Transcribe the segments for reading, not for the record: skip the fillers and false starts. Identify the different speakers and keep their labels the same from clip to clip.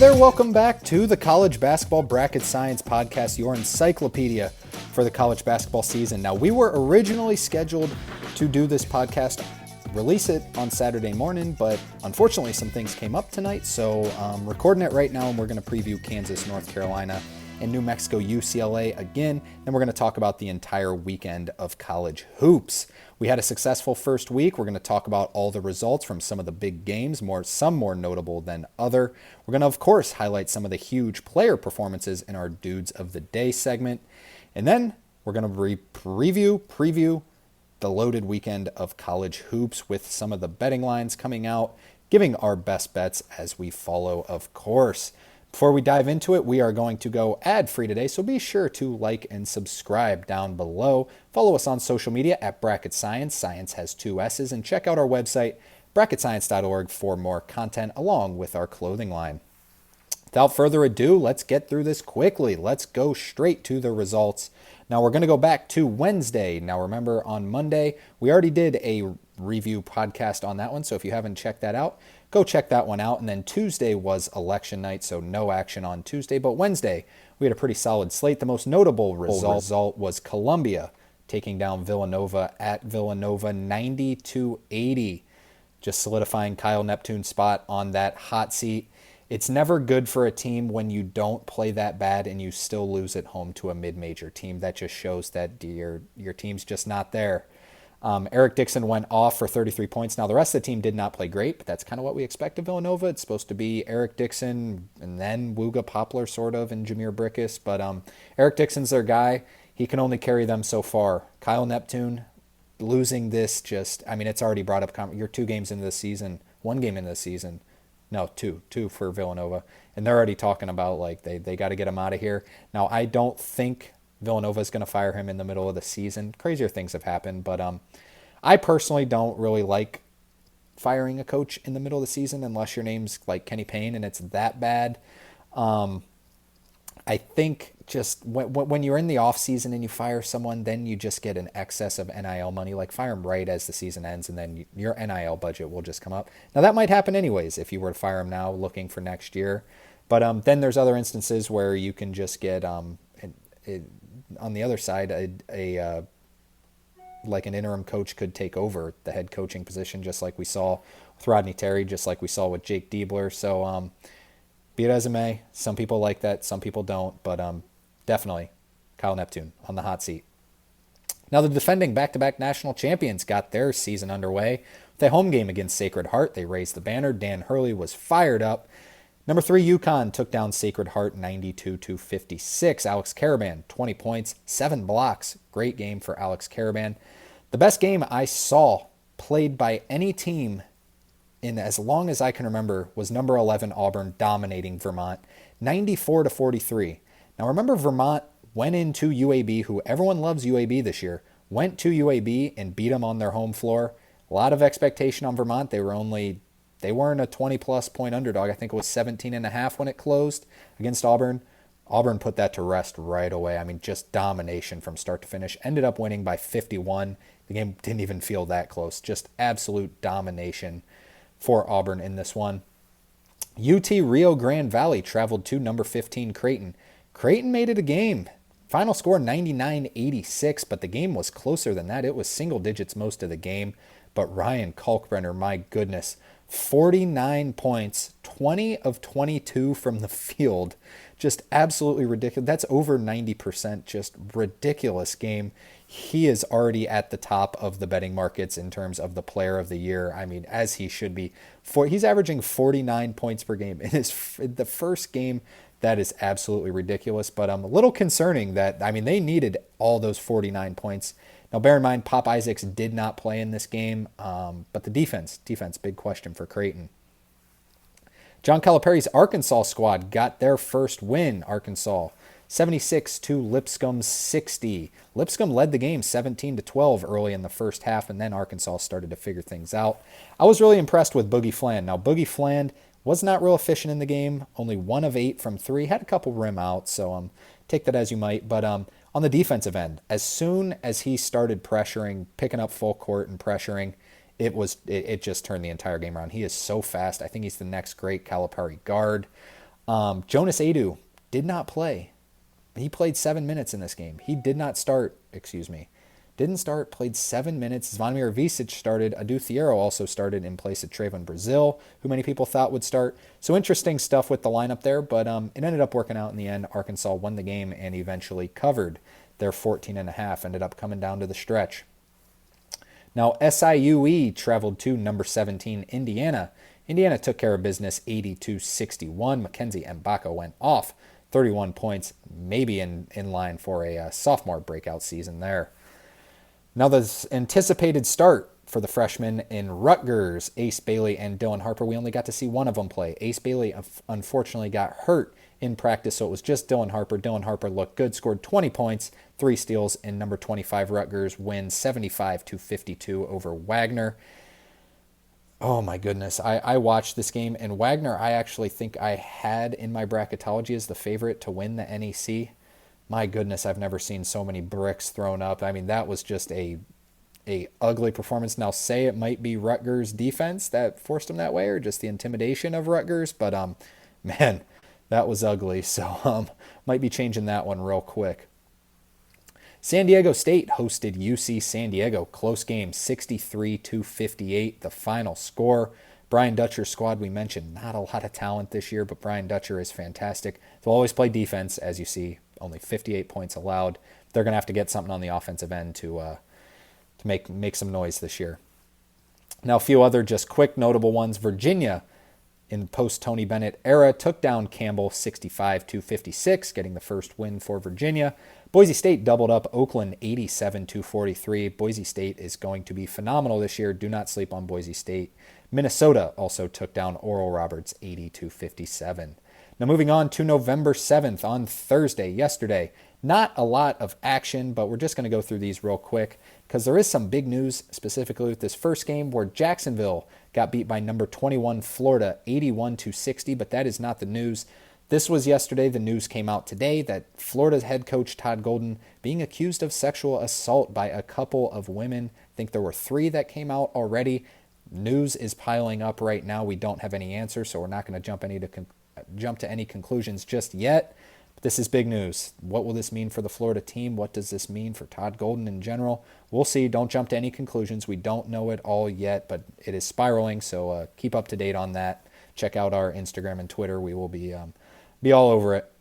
Speaker 1: there, welcome back to the College Basketball Bracket Science Podcast, your encyclopedia for the college basketball season. Now, we were originally scheduled to do this podcast, release it on Saturday morning, but unfortunately some things came up tonight, so I'm recording it right now, and we're going to preview Kansas, North Carolina, and New Mexico, UCLA again, and we're going to talk about the entire weekend of college hoops. We had a successful first week. We're going to talk about all the results from some of the big games, some more notable than other. We're going to, of course, highlight some of the huge player performances in our Dudes of the Day segment. And then we're going to preview the loaded weekend of college hoops with some of the betting lines coming out, giving our best bets as we follow, of course. Before we dive into it, we are going to go ad-free today, so be sure to like and subscribe down below. Follow us on social media at Bracket Science. Science has 2 S's, and check out our website, bracketscience.org, for more content along with our clothing line. Without further ado, let's get through this quickly. Let's go straight to the results. Now, we're going to go back to Wednesday. Now, remember, on Monday, we already did a review podcast on that one, so if you haven't checked that out, go check that one out. And then Tuesday was election night, so no action on Tuesday. But Wednesday, we had a pretty solid slate. The most notable result was Columbia taking down Villanova at Villanova 90-80, just solidifying Kyle Neptune's spot on that hot seat. It's never good for a team when you don't play that bad and you still lose at home to a mid-major team. That just shows that your team's just not there. Eric Dixon went off for 33 points. Now, the rest of the team did not play great, but that's kind of what we expect of Villanova. It's supposed to be Eric Dixon and then Wooga Poplar, sort of, and Jameer Brickus. But Eric Dixon's their guy. He can only carry them so far. Kyle Neptune losing this it's already brought up. You're 2 games into the season, 1 game into the season. No, two for Villanova. And they're already talking about, they got to get him out of here. Now, I don't think Villanova is going to fire him in the middle of the season. Crazier things have happened, but I personally don't really like firing a coach in the middle of the season unless your name's like Kenny Payne and it's that bad. I think just when you're in the off season and you fire someone, then you just get an excess of NIL money. Like, fire him right as the season ends, and then your NIL budget will just come up. Now, that might happen anyways if you were to fire him now looking for next year. But then there's other instances where you can just get on the other side, an interim coach could take over the head coaching position, just like we saw with Rodney Terry, just like we saw with Jake Diebler. So be it as it may, some people like that, some people don't, but definitely Kyle Neptune on the hot seat. Now, the defending back-to-back national champions got their season underway with a home game against Sacred Heart. They raised the banner. Dan Hurley was fired up. Number 3, UConn took down Sacred Heart 92-56. Alex Caravan, 20 points, 7 blocks. Great game for Alex Caravan. The best game I saw played by any team in as long as I can remember was number 11 Auburn dominating Vermont 94-43. Now, remember, Vermont went into UAB, who everyone loves UAB this year, went to UAB and beat them on their home floor. A lot of expectation on Vermont. They weren't a 20-plus point underdog. I think it was 17.5 when it closed against Auburn. Auburn put that to rest right away. I mean, just domination from start to finish. Ended up winning by 51. The game didn't even feel that close. Just absolute domination for Auburn in this one. UT Rio Grande Valley traveled to number 15 Creighton. Creighton made it a game. Final score 99-86, but the game was closer than that. It was single digits most of the game. But Ryan Kalkbrenner, my goodness, 49 points, 20 of 22 from the field. Just absolutely ridiculous. That's over 90%. Just ridiculous game. He is already at the top of the betting markets in terms of the player of the year. I mean, as he should be. He's averaging 49 points per game in the first game. That is absolutely ridiculous. But a little concerning that, they needed all those 49 points. Now, bear in mind, Pop Isaacs did not play in this game, but the defense, big question for Creighton. John Calipari's Arkansas squad got their first win. Arkansas 76 to Lipscomb 60. Lipscomb led the game 17-12 early in the first half, and then Arkansas started to figure things out. I was really impressed with Boogie Fland. Now, Boogie Fland was not real efficient in the game, only 1 of 8 from 3, had a couple rim outs, so take that as you might. But on the defensive end, as soon as he started pressuring, picking up full court and pressuring, it just turned the entire game around. He is so fast. I think he's the next great Calipari guard. Jonas Adu did not play. He played 7 minutes in this game. He did not start, Didn't start, played 7 minutes. Zvonimir Visic started. Adu Thiero also started in place of Trayvon Brazil, who many people thought would start. So interesting stuff with the lineup there, but it ended up working out in the end. Arkansas won the game and eventually covered their 14.5. Ended up coming down to the stretch. Now, SIUE traveled to number 17, Indiana. Indiana took care of business 82-61. Mackenzie Mbaka went off 31 points, maybe in line for a sophomore breakout season there. Now, the anticipated start for the freshmen in Rutgers, Ace Bailey and Dylan Harper. We only got to see one of them play. Ace Bailey unfortunately got hurt in practice, so it was just Dylan Harper. Dylan Harper looked good, scored 20 points, 3 steals, and number 25 Rutgers wins 75-52 over Wagner. Oh my goodness, I watched this game, and Wagner I actually think I had in my bracketology as the favorite to win the NEC. My goodness, I've never seen so many bricks thrown up. I mean, that was just a ugly performance. Now, say it might be Rutgers' defense that forced them that way, or just the intimidation of Rutgers, but man, that was ugly. So might be changing that one real quick. San Diego State hosted UC San Diego. Close game, 63-58, the final score. Brian Dutcher's squad, we mentioned, not a lot of talent this year, but Brian Dutcher is fantastic. They'll always play defense, as you see, only 58 points allowed. They're going to have to get something on the offensive end to make some noise this year. Now, a few other just quick notable ones. Virginia, in post-Tony Bennett era, took down Campbell 65-56, getting the first win for Virginia. Boise State doubled up Oakland 87-43. Boise State is going to be phenomenal this year. Do not sleep on Boise State. Minnesota also took down Oral Roberts 80-57. Now moving on to November 7th on Thursday, yesterday. Not a lot of action, but we're just going to go through these real quick because there is some big news specifically with this first game where Jacksonville got beat by number 21 Florida 81-60, but that is not the news. This was yesterday. The news came out today that Florida's head coach Todd Golden being accused of sexual assault by a couple of women. I think there were 3 that came out already. News is piling up right now. We don't have any answers, so we're not going to jump to any conclusions just yet. But this is big news. What will this mean for the Florida team? What does this mean for Todd Golden in general? We'll see. Don't jump to any conclusions. We don't know it all yet, but it is spiraling, so keep up to date on that. Check out our Instagram and Twitter. We will be all over it.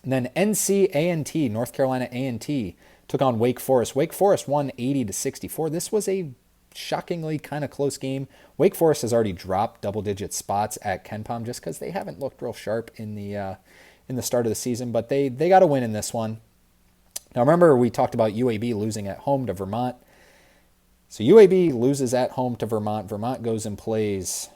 Speaker 1: And then NCAA, North Carolina A&T, took on Wake Forest. Wake Forest won 80-64. This was a shockingly kind of close game. Wake Forest has already dropped double-digit spots at KenPom just because they haven't looked real sharp in the start of the season, but they got a win in this one. Now remember we talked about UAB losing at home to Vermont. So UAB loses at home to Vermont. Vermont goes and plays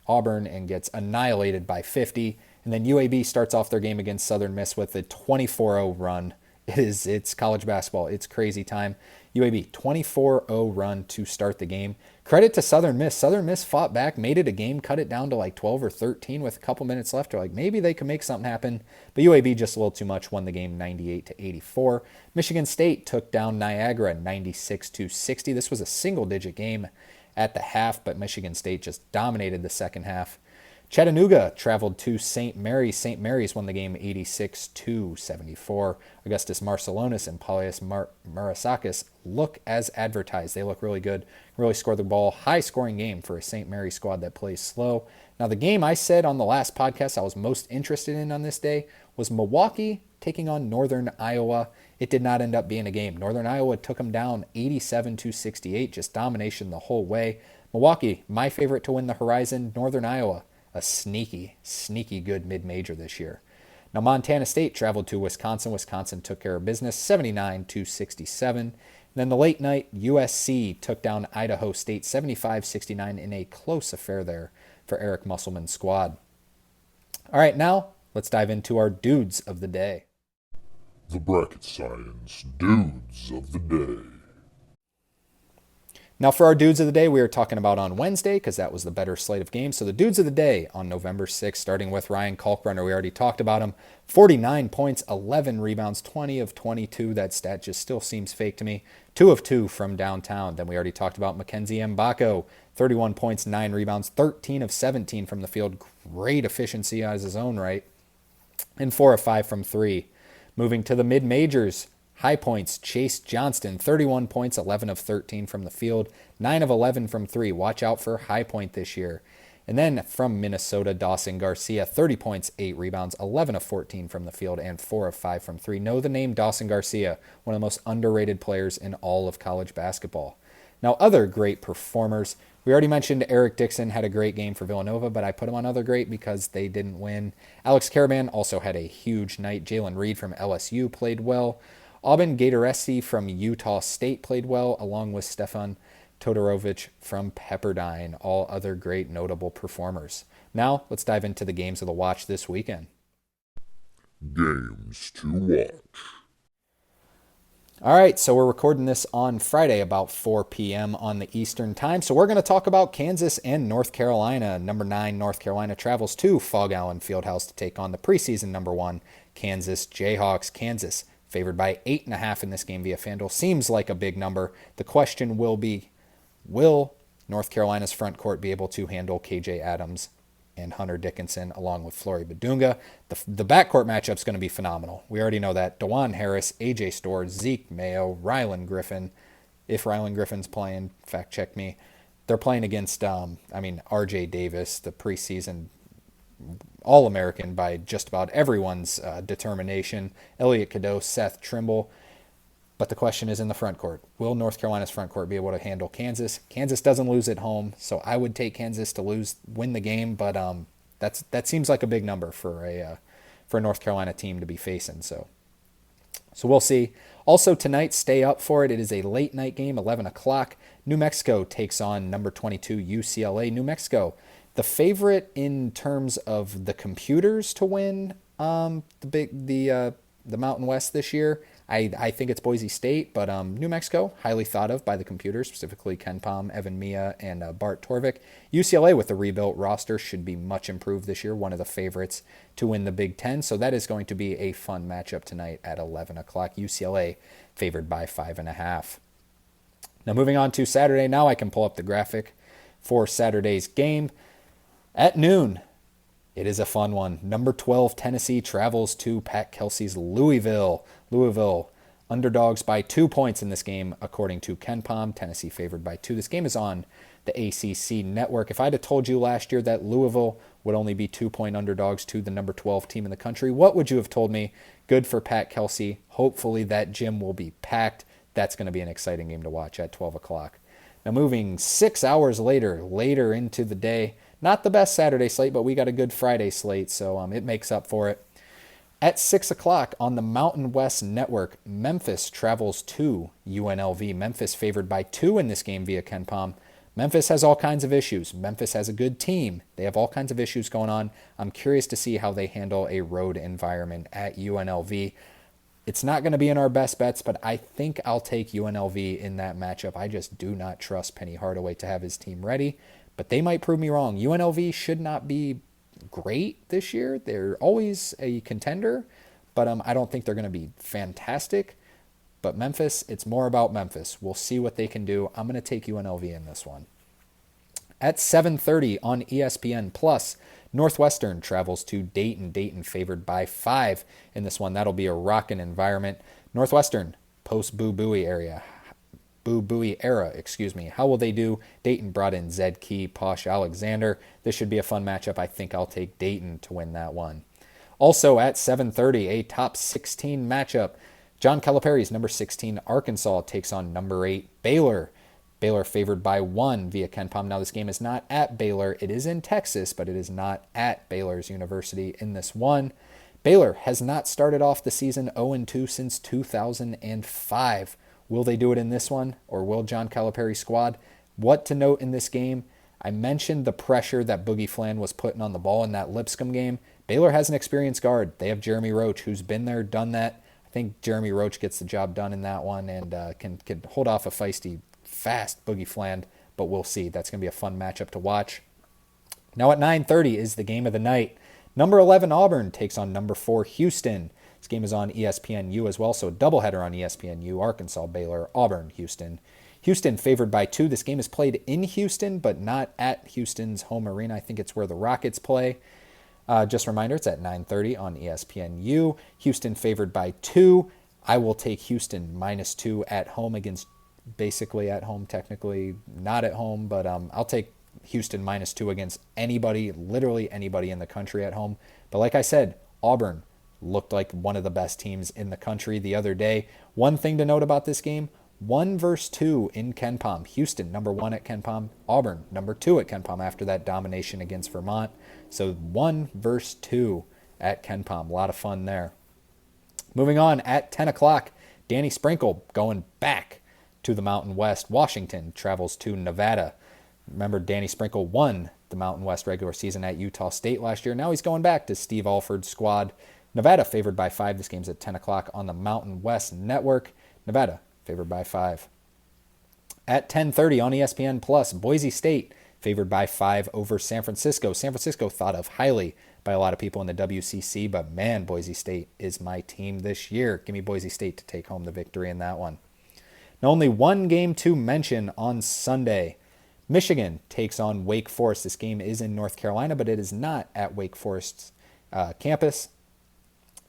Speaker 1: Auburn and gets annihilated by 50. And then UAB starts off their game against Southern Miss with a 24-0 run. It's college basketball. It's crazy time. UAB 24-0 run to start the game. Credit to Southern Miss. Southern Miss fought back, made it a game, cut it down to like 12 or 13 with a couple minutes left. They're like, maybe they can make something happen. But UAB just a little too much, won the game 98-84. Michigan State took down Niagara 96-60. This was a single-digit game at the half, but Michigan State just dominated the second half. Chattanooga traveled to St. Mary's. St. Mary's won the game 86-74. Augustus Marcellonis and Paulius Marasakis look as advertised. They look really good, really score the ball. High-scoring game for a St. Mary's squad that plays slow. Now, the game I said on the last podcast I was most interested in on this day was Milwaukee taking on Northern Iowa. It did not end up being a game. Northern Iowa took them down 87-68, just domination the whole way. Milwaukee, my favorite to win the Horizon. Northern Iowa, a sneaky good mid-major this year. Now, Montana State traveled to Wisconsin. Wisconsin took care of business, 79-67. And then the late night, USC took down Idaho State, 75-69 in a close affair there for Eric Musselman's squad. All right, now let's dive into our dudes of the day.
Speaker 2: The Bracket Science Dudes of the Day.
Speaker 1: Now, for our dudes of the day, we were talking about on Wednesday because that was the better slate of games. So the dudes of the day on November 6th, starting with Ryan Kalkbrenner, we already talked about him. 49 points, 11 rebounds, 20 of 22. That stat just still seems fake to me. 2 of 2 from downtown. Then we already talked about Mackenzie Mbako. 31 points, 9 rebounds, 13 of 17 from the field. Great efficiency as his own right. And 4 of 5 from 3. Moving to the mid-majors. High points, Chase Johnston, 31 points, 11 of 13 from the field, 9 of 11 from 3. Watch out for High Point this year. And then from Minnesota, Dawson Garcia, 30 points, 8 rebounds, 11 of 14 from the field, and 4 of 5 from 3. Know the name Dawson Garcia, one of the most underrated players in all of college basketball. Now, other great performers. We already mentioned Eric Dixon had a great game for Villanova, but I put him on other great because they didn't win. Alex Caravan also had a huge night. Jalen Reed from LSU played well. Aubin Gaitoresi from Utah State played well, along with Stefan Todorovic from Pepperdine, all other great notable performers. Now, let's dive into the games of the watch this weekend.
Speaker 2: Games to watch.
Speaker 1: All right, so we're recording this on Friday about 4 p.m. on the Eastern time. So we're going to talk about Kansas and North Carolina. Number 9, North Carolina travels to Fog Allen Fieldhouse to take on the preseason number 1, Kansas Jayhawks. Kansas favored by 8.5 in this game via FanDuel. Seems like a big number. The question will be, will North Carolina's front court be able to handle KJ Adams and Hunter Dickinson along with Flory Badunga? The backcourt matchup's going to be phenomenal. We already know that. DeJuan Harris, AJ Storr, Zeke Mayo, Rylan Griffin. If Rylan Griffin's playing, fact check me. They're playing against, RJ Davis, the preseason All-American by just about everyone's determination. Elliot Cadeau, Seth Trimble. But the question is in the front court. Will North Carolina's front court be able to handle Kansas? Kansas doesn't lose at home, so I would take Kansas to win the game, but that seems like a big number for a North Carolina team to be facing. So we'll see. Also tonight, stay up for it. It is a late night game, 11 o'clock. New Mexico takes on number 22 UCLA. New Mexico, the favorite in terms of the computers to win the Mountain West this year. I think it's Boise State, but New Mexico, highly thought of by the computers, specifically Ken Pom, Evan Mia, and Bart Torvik. UCLA with the rebuilt roster should be much improved this year, one of the favorites to win the Big Ten. So that is going to be a fun matchup tonight at 11 o'clock. UCLA favored by 5.5. Now moving on to Saturday. Now I can pull up the graphic for Saturday's game. At noon, it is a fun one. Number 12, Tennessee travels to Pat Kelsey's Louisville. Louisville, underdogs by 2 points in this game, according to Ken Pom. Tennessee favored by 2. This game is on the ACC network. If I'd have told you last year that Louisville would only be 2-point underdogs to the number 12 team in the country, what would you have told me? Good for Pat Kelsey. Hopefully that gym will be packed. That's going to be an exciting game to watch at 12 o'clock. Now moving 6 hours later into the day, not the best Saturday slate, but we got a good Friday slate, so it makes up for it. At 6 o'clock on the Mountain West Network, Memphis travels to UNLV. Memphis favored by 2 in this game via Ken Pom. Memphis has all kinds of issues. Memphis has a good team. They have all kinds of issues going on. I'm curious to see how they handle a road environment at UNLV. It's not going to be in our best bets, but I think I'll take UNLV in that matchup. I just do not trust Penny Hardaway to have his team ready, but they might prove me wrong. UNLV should not be great this year. They're always a contender, but I don't think they're going to be fantastic. But Memphis, it's more about Memphis. We'll see what they can do. I'm going to take UNLV in this one. At 7:30 on ESPN Plus, Northwestern travels to Dayton. Dayton favored by 5 in this one. That'll be a rocking environment. Northwestern, post-Boo Buie era. How will they do? Dayton brought in Zed Key, Posh Alexander. This should be a fun matchup. I think I'll take Dayton to win that one. Also at 7:30, a top 16 matchup. John Calipari's number 16 Arkansas takes on number 8 Baylor. Baylor favored by 1 via Ken Pom. Now this game is not at Baylor. It is in Texas, but it is not at Baylor's University in this one. Baylor has not started off the season 0-2 since 2005. Will they do it in this one, or will John Calipari's squad? What to note in this game, I mentioned the pressure that Boogie Flan was putting on the ball in that Lipscomb game. Baylor has an experienced guard. They have Jeremy Roach, who's been there, done that. I think Jeremy Roach gets the job done in that one and can hold off a feisty fast Boogie Fland, but we'll see. That's going to be a fun matchup to watch. Now at 9:30 is the game of the night. Number 11 Auburn takes on number 4 Houston. This game is on ESPNU as well, so a doubleheader on ESPNU. Arkansas, Baylor, Auburn, Houston. Houston favored by 2. This game is played in Houston, but not at Houston's home arena. I think it's where the Rockets play. Just a reminder, it's at 9:30 on ESPNU. Houston favored by 2. I will take Houston -2 at home against, basically at home, technically not at home, but I'll take Houston -2 against anybody, literally anybody in the country at home. But like I said, Auburn looked like one of the best teams in the country the other day. One thing to note about this game, 1 versus 2 in KenPom. Houston, number 1 at KenPom. Auburn, number 2 at KenPom after that domination against Vermont. So 1 versus 2 at KenPom. A lot of fun there. Moving on, at 10 o'clock, Danny Sprinkle going back to the Mountain West. Washington travels to Nevada. Remember, Danny Sprinkle won the Mountain West regular season at Utah State last year. Now he's going back to Steve Alford's squad. Nevada favored by 5. This game's at 10 o'clock on the Mountain West Network. Nevada favored by 5. At 10:30 on ESPN Plus, Boise State favored by 5 over San Francisco. San Francisco thought of highly by a lot of people in the WCC, but man, Boise State is my team this year. Give me Boise State to take home the victory in that one. Now, only one game to mention on Sunday. Michigan takes on Wake Forest. This game is in North Carolina, but it is not at Wake Forest's campus.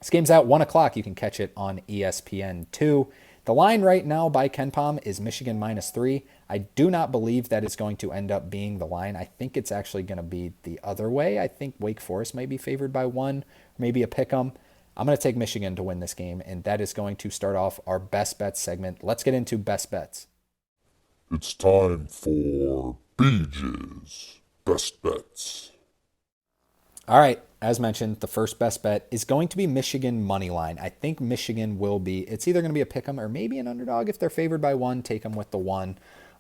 Speaker 1: This game's at 1 o'clock. You can catch it on ESPN2. The line right now by KenPom is Michigan -3. I do not believe that it's going to end up being the line. I think it's actually going to be the other way. I think Wake Forest might be favored by 1, maybe a pick 'em. I'm going to take Michigan to win this game, and that is going to start off our best bets segment. Let's get into best bets.
Speaker 2: It's time for BJ's Best Bets.
Speaker 1: All right, as mentioned, the first best bet is going to be Michigan money line. I think Michigan will be, it's either going to be a pick 'em or maybe an underdog. If they're favored by 1, take them with the 1.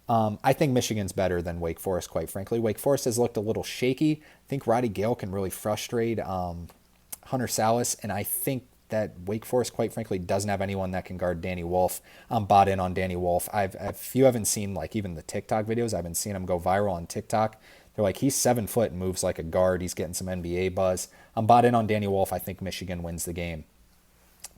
Speaker 1: I think Michigan's better than Wake Forest, quite frankly. Wake Forest has looked a little shaky. I think Roddy Gale can really frustrate Hunter Salas, and I think that Wake Forest, quite frankly, doesn't have anyone that can guard Danny Wolf. I'm bought in on Danny Wolf. If you haven't seen like even the TikTok videos, I've been seeing him go viral on TikTok. They're like, he's 7 foot and moves like a guard. He's getting some NBA buzz. I'm bought in on Danny Wolf. I think Michigan wins the game.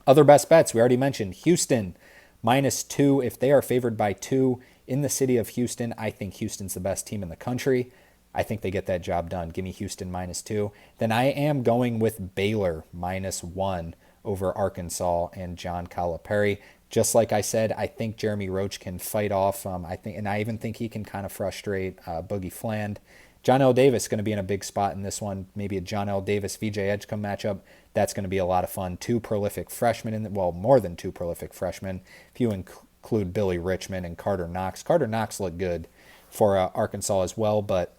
Speaker 1: Other best bets, we already mentioned Houston -2. If they are favored by 2 in the city of Houston, I think Houston's the best team in the country. I think they get that job done. Give me Houston -2. Then I am going with Baylor -1 over Arkansas and John Calipari. Just like I said, I think Jeremy Roach can fight off. I even think he can kind of frustrate Boogie Fland. John L. Davis is going to be in a big spot in this one. Maybe a John L. Davis VJ Edgecombe matchup. That's going to be a lot of fun. 2 prolific freshmen, more than 2 prolific freshmen. If you include Billy Richmond and Carter Knox. Carter Knox looked good for Arkansas as well, but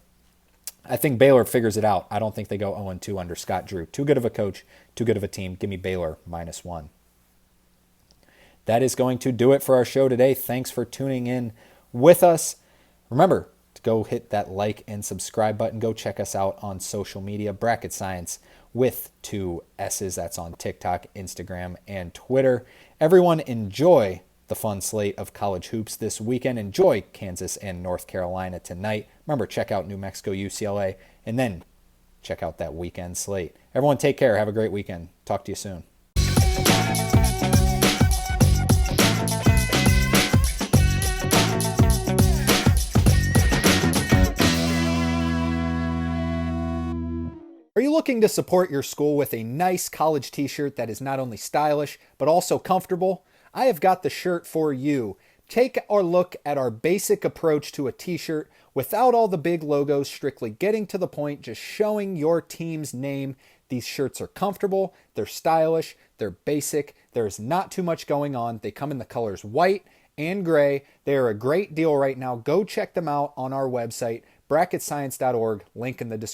Speaker 1: I think Baylor figures it out. I don't think they go 0-2 under Scott Drew. Too good of a coach, too good of a team. Give me Baylor -1. That is going to do it for our show today. Thanks for tuning in with us. Remember to go hit that like and subscribe button. Go check us out on social media. Bracket Science with 2 S's. That's on TikTok, Instagram, and Twitter. Everyone enjoy the fun slate of college hoops this weekend. Enjoy Kansas and North Carolina tonight. Remember, check out New Mexico, UCLA, and then check out that weekend slate. Everyone take care. Have a great weekend. Talk to you soon. Are you looking to support your school with a nice college t-shirt that is not only stylish, but also comfortable? I have got the shirt for you. Take a look at our basic approach to a t-shirt without all the big logos, strictly getting to the point, just showing your team's name. These shirts are comfortable, they're stylish, they're basic, there's not too much going on. They come in the colors white and gray. They are a great deal right now. Go check them out on our website, bracketscience.org, link in the description.